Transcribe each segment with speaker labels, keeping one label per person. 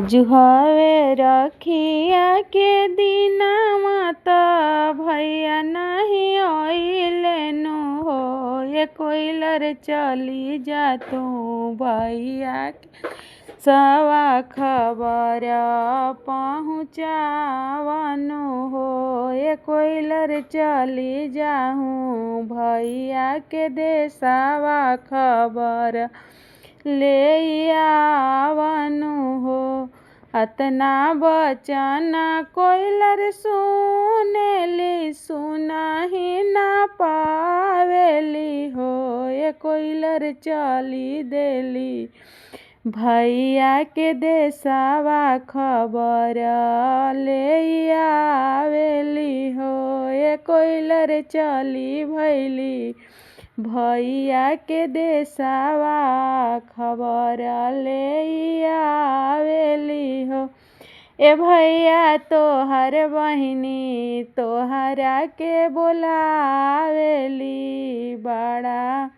Speaker 1: जुहवे रखिया के दिनवा त भैया नहीं अइले नु हो। ये कोइलर चली जा तू भैया के सवा खबर पहुँचावनु हो। ये कोइलर चली जाहूँ भैया के देशवा खबर ले आवनु हो। अतना बचन कोइलर सुनेली सुनहि ना पावेली हो। ये कोइलर चली देली भैया के देशवा खबर ले आवेली हो। ये कोइलर चली भैली भैया के देशवा खबर ले आवेली हो। ए भैया तोहर बहिनी तोहरा के बोलावेली बड़ा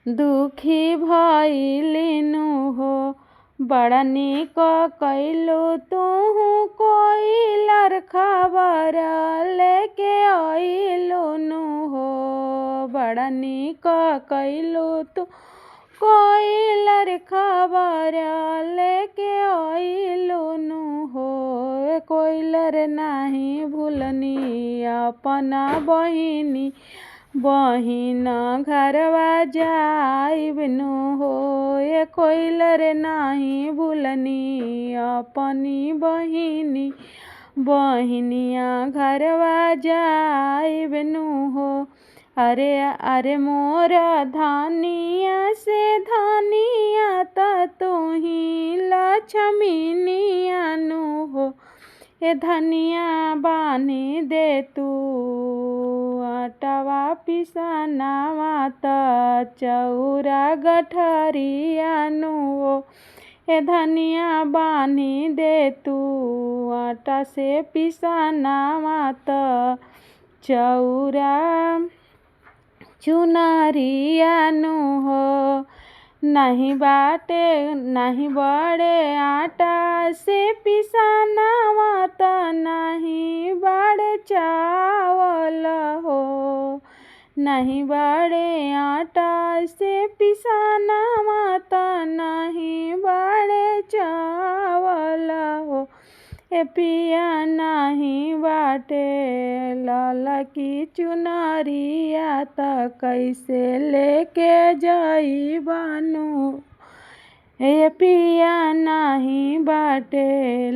Speaker 1: दुखी भइलिनु हो। बड़ा निक कइलू तुहू कोइलर खबर लेके अइलू नु हो। बड़ा निक कइलू तू कोइलर खबर लेके अइलू नु हो। कोइलर नाही भूलनी अपना बहिनी बहिन घरवा जाइबनु हो। ये कोइलर नाही भूलनी अपनी बहिनी बहिनिया घरवा जाइबनु हो। अरे अरे मोर धनिया से धनिया त तुही लक्ष्मीनिया नु हो। ए धनिया बानी दे तू आटवा पिसनावा त चौरा गठरिया नु हो। ए धनिया बानी दे तू आटा से पिसनावा त चौरा चुनरिया नु हो। नहीं बाटे नहीं बड़े आटा से पिसनावा त नहीं बड़े चावल हो। नहीं बड़े आटा से पिसनावा त नहीं बड़े चावल हो। ए पिया नहीं बाटे लाला की चुनरिया त कैसे लेके जाइबनु। ए पिया नहीं बाटे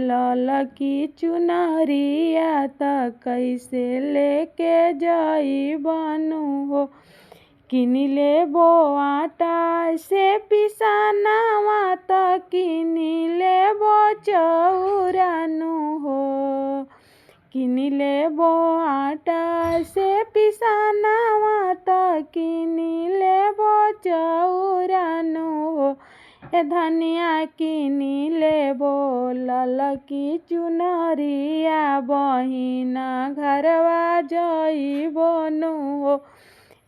Speaker 1: लाला की चुनरिया त कैसे लेके जाइबनु हो। किनी लेबो आटा से पिसनावा त किनी लेबो चौरा नु हो। किनी लेबो आटा से पिसनावा त किनी लेबो चौरा नु हो। ए धनिया किनी लेबो लाला की चुनरिया बहिना घरवा जाइबो नु हो।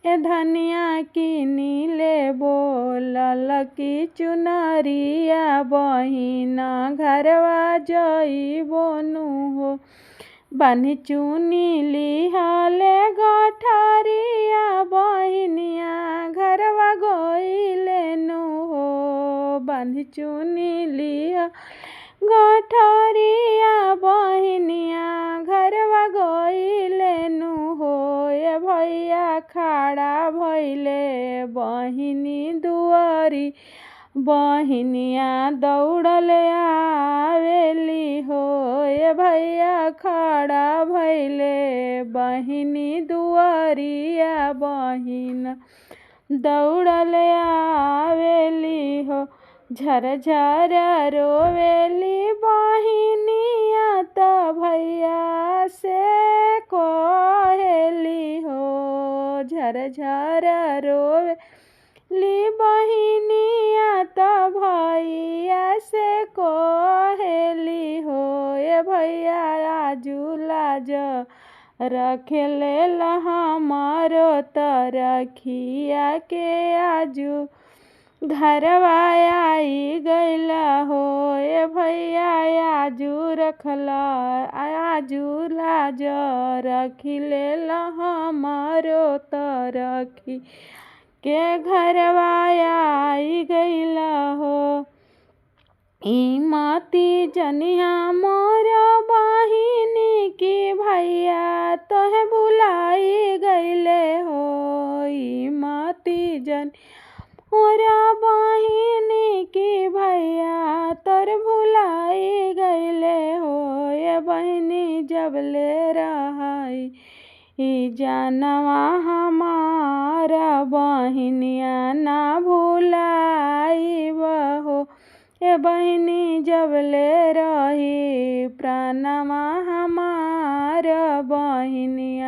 Speaker 1: ए धनिया किनी लेबो लाला की चुनरिया बहिना घरवा जाइबो नु हो। बानी चुनी लिहले गठरिया बहिनिया घरवा गइले नु हो। बानी चुनी लिह गठरिया बहिनिया घरवा गइले नु हो। ए भैया खड़ा भइले बहिनी दुआरी बहिनिया दौड़ले आवेली हो। ए भैया खड़ा भइले बहिनी दुआरिया बहिन दौड़ले आवेली हो। झरझर रोवेली बहिनिया त भैया से कहेली हो। झरझर रोवेली बहिनिया त भैया से कहेली हो। ए भैया आजू लाज रखेले हमारो त रखिया के आजू घरवा आई गइला हो। ए ए भैया आजू रखला आजू लाज रखी ले हमारो तरखी के घरवा आई गईला हो। ई माती जनिया मोर बहिनी की भैया तोहे भुलाई गईले हो। ई माती जन मोर बहिनी की भैया तोर भुलाई गईले हो। ये बहिनी जब ले रहाई ई जानवा हमारा बहिनिया ना भुलाई बहो। ये बहिनी जब ले रही प्राणवा हमारा बहिनिया